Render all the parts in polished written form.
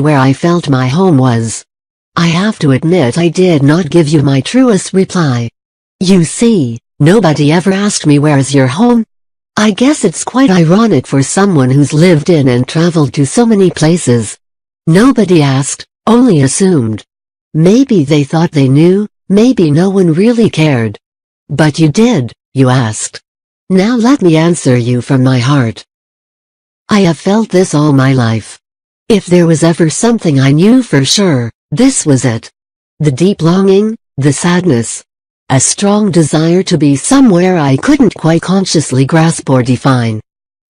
where I felt my home was. I have to admit I did not give you my truest reply. You see, nobody ever asked me where is your home? I guess it's quite ironic for someone who's lived in and traveled to so many places. Nobody asked, only assumed. Maybe they thought they knew, maybe no one really cared. But you did, you asked. Now let me answer you from my heart. I have felt this all my life. If there was ever something I knew for sure, this was it. The deep longing, the sadness. A strong desire to be somewhere I couldn't quite consciously grasp or define.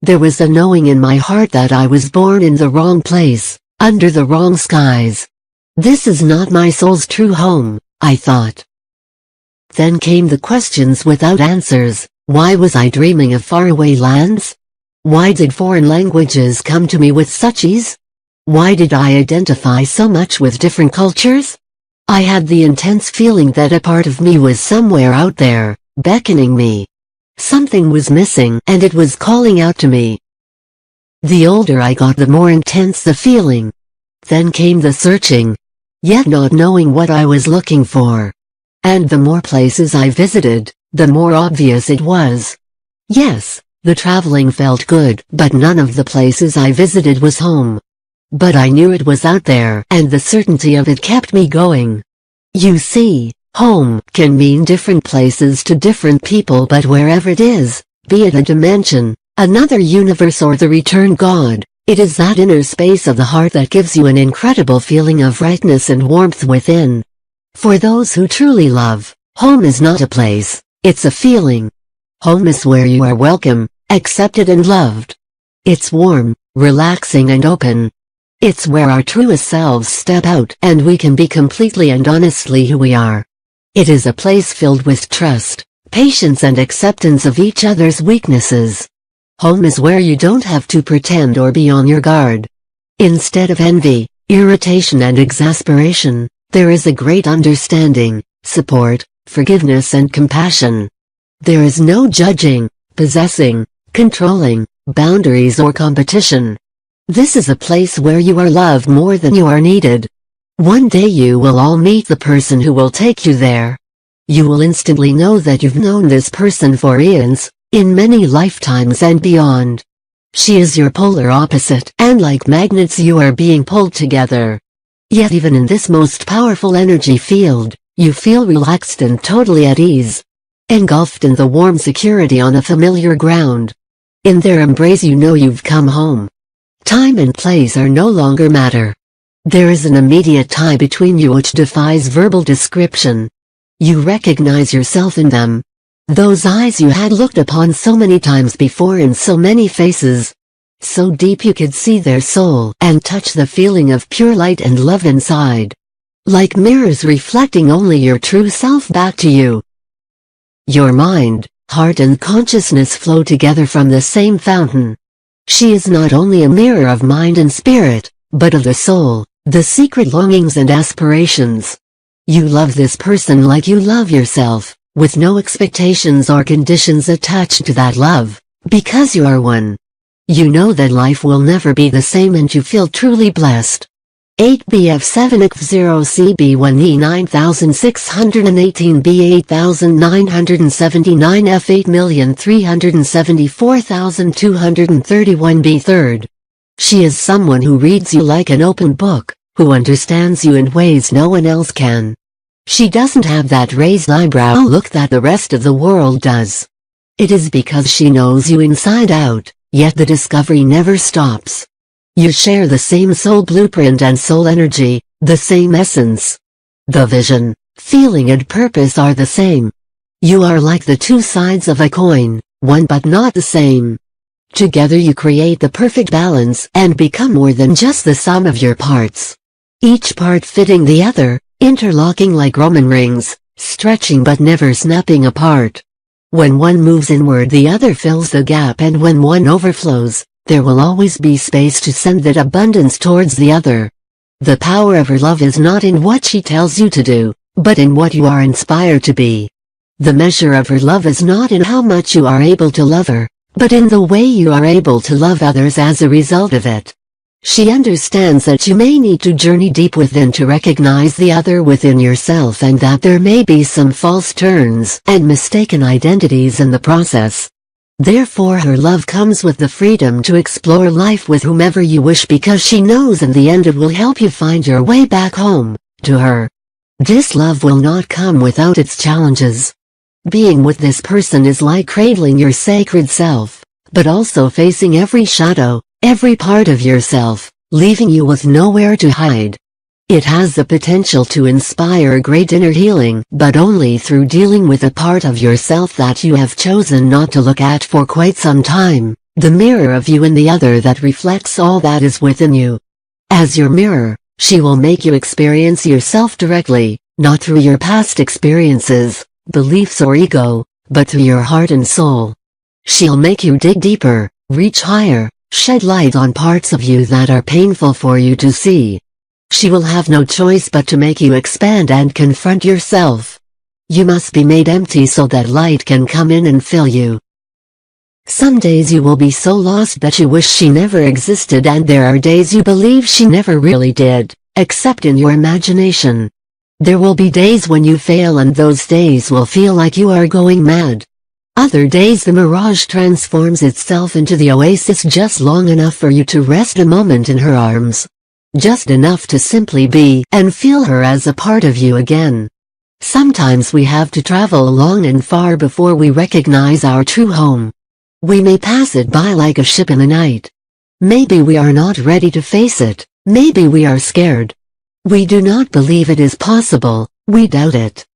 There was a knowing in my heart that I was born in the wrong place, under the wrong skies. This is not my soul's true home, I thought. Then came the questions without answers. Why was I dreaming of faraway lands? Why did foreign languages come to me with such ease? Why did I identify so much with different cultures? I had the intense feeling that a part of me was somewhere out there, beckoning me. Something was missing and it was calling out to me. The older I got, the more intense the feeling. Then came the searching, yet not knowing what I was looking for. And the more places I visited, the more obvious it was. Yes, the traveling felt good, but none of the places I visited was home. But I knew it was out there, and the certainty of it kept me going. You see, home can mean different places to different people, but wherever it is, be it a dimension, another universe, or the returned God, it is that inner space of the heart that gives you an incredible feeling of rightness and warmth within. For those who truly love, home is not a place, it's a feeling. Home is where you are welcome, accepted and loved. It's warm, relaxing and open. It's where our truest selves step out and we can be completely and honestly who we are. It is a place filled with trust, patience and acceptance of each other's weaknesses. Home is where you don't have to pretend or be on your guard. Instead of envy, irritation and exasperation, there is a great understanding, support, forgiveness and compassion. There is no judging, possessing, controlling, boundaries or competition. This is a place where you are loved more than you are needed. One day you will all meet the person who will take you there. You will instantly know that you've known this person for eons, in many lifetimes and beyond. She is your polar opposite, and like magnets you are being pulled together. Yet even in this most powerful energy field, you feel relaxed and totally at ease. Engulfed in the warm security on a familiar ground. In their embrace you know you've come home. Time and place are no longer matter. There is an immediate tie between you which defies verbal description. You recognize yourself in them. Those eyes you had looked upon so many times before in so many faces. So deep you could see their soul and touch the feeling of pure light and love inside. Like mirrors reflecting only your true self back to you. Your mind, heart and consciousness flow together from the same fountain. She is not only a mirror of mind and spirit, but of the soul, the secret longings and aspirations. You love this person like you love yourself, with no expectations or conditions attached to that love, because you are one. You know that life will never be the same and you feel truly blessed. 8BF7X0CB1E 9618B 8979 F 8374231 B 3rd. She is someone who reads you like an open book, who understands you in ways no one else can. She doesn't have that raised eyebrow look that the rest of the world does. It is because she knows you inside out, yet the discovery never stops. You share the same soul blueprint and soul energy, the same essence. The vision, feeling and purpose are the same. You are like the two sides of a coin, one but not the same. Together you create the perfect balance and become more than just the sum of your parts. Each part fitting the other, interlocking like Roman rings, stretching but never snapping apart. When one moves inward the other fills the gap, and when one overflows, there will always be space to send that abundance towards the other. The power of her love is not in what she tells you to do, but in what you are inspired to be. The measure of her love is not in how much you are able to love her, but in the way you are able to love others as a result of it. She understands that you may need to journey deep within to recognize the other within yourself, and that there may be some false turns and mistaken identities in the process. Therefore, her love comes with the freedom to explore life with whomever you wish, because she knows in the end it will help you find your way back home, to her. This love will not come without its challenges. Being with this person is like cradling your sacred self, but also facing every shadow, every part of yourself, leaving you with nowhere to hide. It has the potential to inspire great inner healing, but only through dealing with a part of yourself that you have chosen not to look at for quite some time, the mirror of you in the other that reflects all that is within you. As your mirror, she will make you experience yourself directly, not through your past experiences, beliefs or ego, but through your heart and soul. She'll make you dig deeper, reach higher, shed light on parts of you that are painful for you to see. She will have no choice but to make you expand and confront yourself. You must be made empty so that light can come in and fill you. Some days you will be so lost that you wish she never existed, and there are days you believe she never really did, except in your imagination. There will be days when you fail, and those days will feel like you are going mad. Other days the mirage transforms itself into the oasis just long enough for you to rest a moment in her arms. Just enough to simply be and feel her as a part of you again. Sometimes we have to travel long and far before we recognize our true home. We may pass it by like a ship in the night. Maybe we are not ready to face it, maybe we are scared. We do not believe it is possible, we doubt it.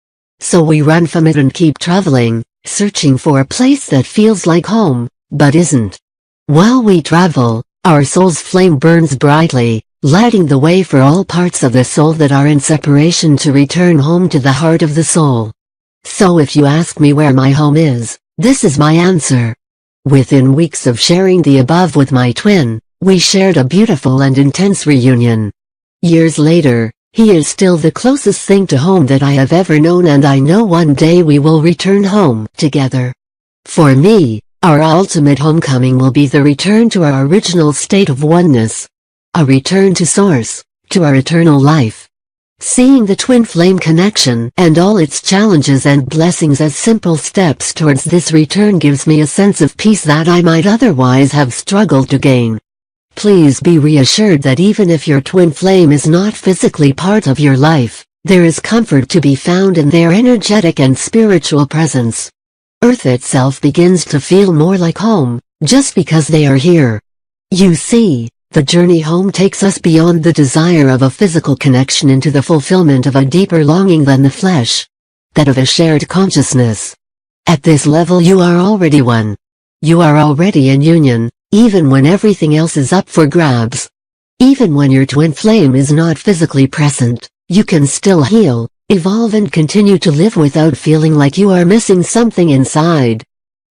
So we run from it and keep traveling, searching for a place that feels like home, but isn't. While we travel, our soul's flame burns brightly, lighting the way for all parts of the soul that are in separation to return home to the heart of the soul. So if you ask me where my home is, this is my answer. Within weeks of sharing the above with my twin, we shared a beautiful and intense reunion. Years later, he is still the closest thing to home that I have ever known, and I know one day we will return home together. For me, our ultimate homecoming will be the return to our original state of oneness. A return to Source, to our eternal life. Seeing the twin flame connection and all its challenges and blessings as simple steps towards this return gives me a sense of peace that I might otherwise have struggled to gain. Please be reassured that even if your twin flame is not physically part of your life, there is comfort to be found in their energetic and spiritual presence. Earth itself begins to feel more like home, just because they are here. You see, the journey home takes us beyond the desire of a physical connection into the fulfillment of a deeper longing than the flesh. That of a shared consciousness. At this level you are already one. You are already in union, even when everything else is up for grabs. Even when your twin flame is not physically present, you can still heal, evolve and continue to live without feeling like you are missing something inside.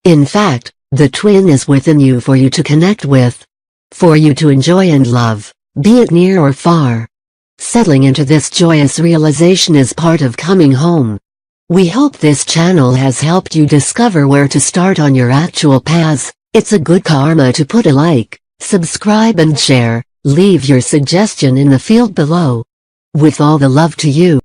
In fact, the twin is within you for you to connect with. For you to enjoy and love, be it near or far. Settling into this joyous realization is part of coming home. We hope this channel has helped you discover where to start on your actual path. It's a good karma to put a like, subscribe and share. Leave your suggestion in the field below. With all the love to you.